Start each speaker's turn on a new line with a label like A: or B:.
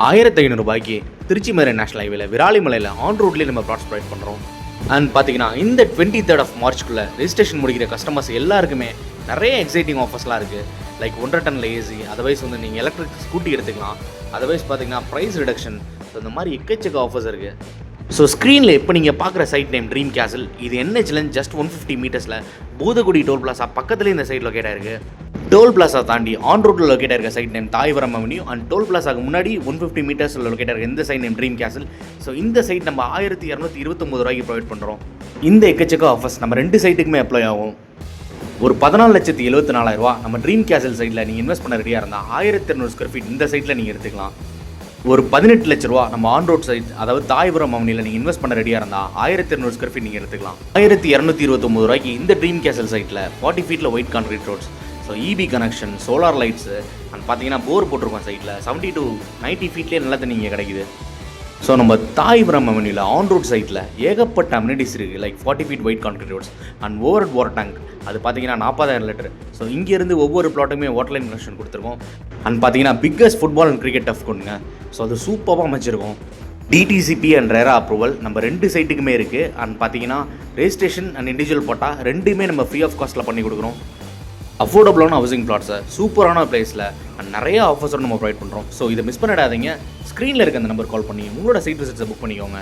A: 1500 ரூபாய்க்கு திருச்சி மதுரை நேஷனல் ஹைவேல விராலிமலையில் ஆன் ரோட்லேயே நம்ம ப்ளாட்ஸ் ப்ரொவைட் பண்ணுறோம். அண்ட் பார்த்தீங்கன்னா இந்த 23rd of Marchக்குள்ளே ரெஜிஸ்ட்ரேஷன் முடிக்கிற கஸ்டமர்ஸ் எல்லாருக்குமே நிறைய எக்ஸைட்டிங் ஆஃபர்ஸ்லாம் இருக்குது. லைக் 1.5 டன்னில் ஏசி, அதர்வைஸ் வந்து நீங்கள் எலக்ட்ரிக் ஸ்கூட்டி எடுத்துக்கலாம். அதர்வைஸ் பார்த்தீங்கன்னா ப்ரைஸ் ரிடக்ஷன், ஸோ இந்த மாதிரி எக்கச்சக்க ஆஃபர்ஸ் இருக்குது. ஸோ ஸ்க்ரீனில் இப்போ நீங்கள் பார்க்குற சைட் நேம் ட்ரீம் கேசல். இது NHலேருந்து ஜஸ்ட் 150 மீட்டர்ஸில் பூதகுடி டோல் பிளாஸா பக்கத்துலேயே இந்த சைட் லொக்கேட் ஆயிருக்கு. டோல் பிளாஸா தாண்டி ஆன் ரோட்டில் லொக்கேட் ஆயிருக்க site name Thaivaram avenue. And toll பிளாஸாக்கு முன்னாடி 150 மீட்டர்ஸில் லொக்கேட் ஆயிருக்க இந்த site name dream castle. So இந்த சைட் நம்ம 1229 ரூபாய்க்கு ப்ரொவைட் பண்ணுறோம். இந்த எக்கச்சக்க ஆஃபர்ஸ் நம்ம 2 சைட்டுக்குமே அப்ளை ஆகும். ஒரு 14,74,000 நம்ம ட்ரீம் கேசல் சைட்டில் நீங்கள் இன்வெஸ்ட் பண்ண ரெடியாக இருந்தால் 1200 ஸ்கொயர் ஃபீட் இந்த சைட்டில் நீங்கள் எடுத்துக்கலாம். ஒரு 18 லட்ச ரூபா நம்ம ஆன் ரோட் சைட், அதாவது தாய்புரம் அவனியில் நீங்கள் இன்வெஸ்ட் பண்ண ரெடியாக இருந்தால் 1200 ஸ்கொயர் ஃபீட் நீங்கள் எடுத்துக்கலாம். 1229 ரூபாய்க்கு இந்த ட்ரீம் கேசல் சைட்டில் 40 ஃபீட்டில் white concrete roads, so EB connection, solar lights, and பார்த்தீங்கன்னா போர் போட்டிருக்கோம் சைட்டில். 70 to 90 ஃபீட்லேயே நல்ல தண்ணி இங்கே கிடைக்குது. ஸோ நம்ம தாய்புரம் அவென்யூவில் ஆன் ரோட் சைட்டில் ஏகப்பட்ட அம்யூனிட்டிஸ் இருக்குது. Like 40 feet wide concrete roads and over water tank, அது பார்த்தீங்கன்னா 40,000 லிட்டர். ஸோ இங்கேருந்து ஒவ்வொரு பிளாட்டுமே வாட்டர் லைன் கனெக்ஷன் கொடுத்துருக்கோம். அண்ட் பார்த்தீங்கன்னா biggest football and cricket turf கொடுங்க. ஸோ அது சூப்பராக அமைச்சிருக்கோம். DTCP அண்ட் RERA அப்ரூவல் நம்ம 2 சைட்டுக்குமே இருக்குது. அண்ட் பார்த்தீங்கன்னா ரெஜிஸ்ட்ரேஷன் அண்ட் இண்டிவிஜுவல் போட்டால் 2மே நம்ம ஃப்ரீ ஆஃப் காஸ்ட்டில் பண்ணி கொடுக்குறோம். அஃபோர்டபுளான ஹவுசிங் பிளாட்ஸை சூப்பரான பிளேஸில் அண்ட் நிறைய ஆஃபர்ஸோடு நம்ம ப்ரொவைட் பண்ணுறோம். ஸோ இதை மிஸ் பண்ணிடாதீங்க. ஸ்க்ரீனில் இருக்க அந்த நம்பர் கால் பண்ணி உங்களோட சைட் விசிட்ஸை புக் பண்ணிக்கோங்க.